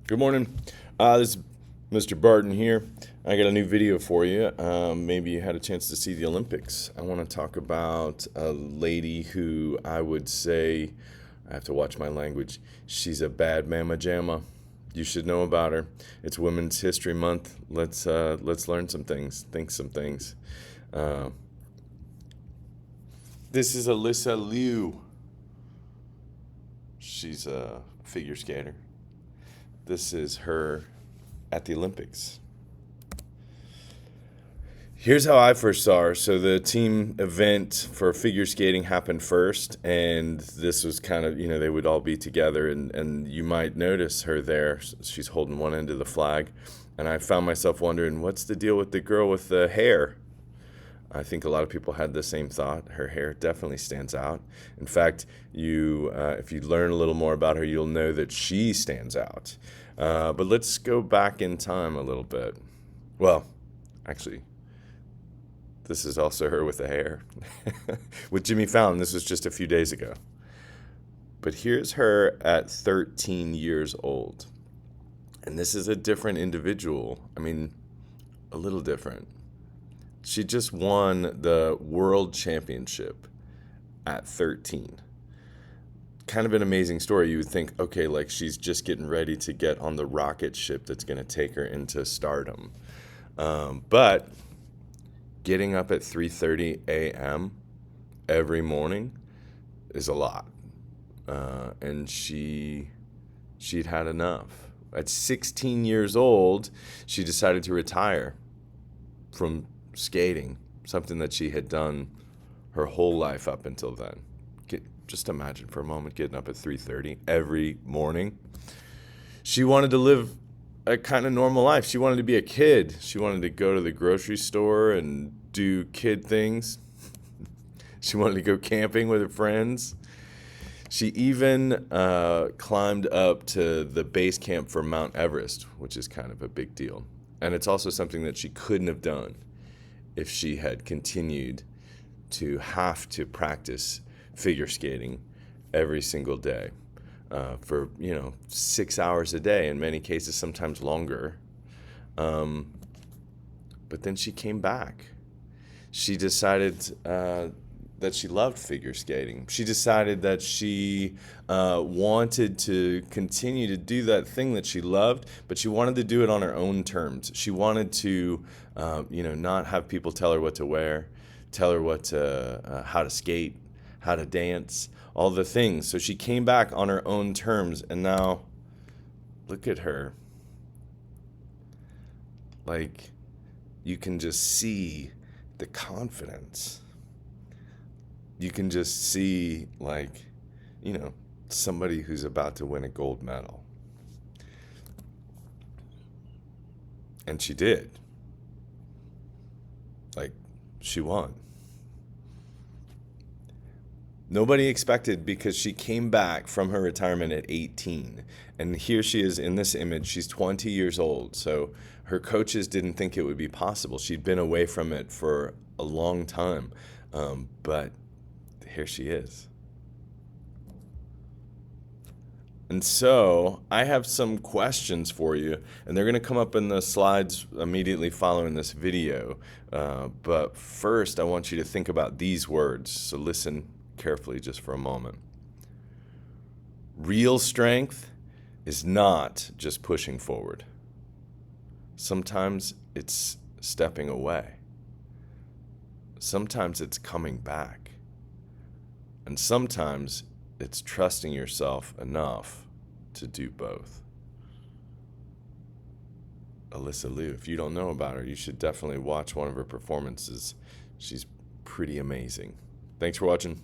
Good morning. This is Mr. Barton here. I got a new video for you. Maybe you had a chance to see the Olympics. I want to talk about a lady who I would say, I have to watch my language, she's a bad mama jamma. You should know about her. It's Women's History Month. Let's learn some things, think some things. Uh, this is Alysa Liu. She's a figure skater. This is her at the Olympics. Here's how I first saw her. So the team event for figure skating happened first, and this was kind of, they would all be together, and you might notice her there. She's holding one end of the flag, and I found myself wondering, what's the deal with the girl with the hair? I think a lot of people had the same thought. Her hair definitely stands out. In fact, if you learn a little more about her, you'll know that she stands out. But let's go back in time a little bit. Well, actually, this is also her with the hair. With Jimmy Fallon, this was just a few days ago. But here's her at 13 years old. And this is a different individual. I mean, a little different. She just won the world championship at 13. Kind of an amazing story. You would think, okay, like she's just getting ready to get on the rocket ship that's going to take her into stardom. But getting up at 3:30 a.m. every morning is a lot. And she'd had enough. At 16 years old, she decided to retire from skating, something that she had done her whole life up until then. Just imagine for a moment getting up at 3:30 every morning. She wanted to live a kind of normal life. She wanted to be a kid. She wanted to go to the grocery store and do kid things. She wanted to go camping with her friends. She even climbed up to the base camp for Mount Everest, which is kind of a big deal. And it's also something that she couldn't have done if she had continued to have to practice figure skating every single day for 6 hours a day, in many cases sometimes longer. But then she came back. She decided that she loved figure skating. She decided that she wanted to continue to do that thing that she loved, but she wanted to do it on her own terms. She wanted to, not have people tell her what to wear, tell her how to skate, how to dance, all the things. So she came back on her own terms, and now look at her. Like, you can just see the confidence. You can just see, somebody who's about to win a gold medal. And she did. She won. Nobody expected, because she came back from her retirement at 18. And here she is in this image. She's 20 years old. So her coaches didn't think it would be possible. She'd been away from it for a long time. But here she is. And so I have some questions for you, and they're going to come up in the slides immediately following this video. But first, I want you to think about these words. So listen carefully just for a moment. Real strength is not just pushing forward. Sometimes it's stepping away. Sometimes it's coming back. And sometimes it's trusting yourself enough to do both. Alysa Liu, if you don't know about her, you should definitely watch one of her performances. She's pretty amazing. Thanks for watching.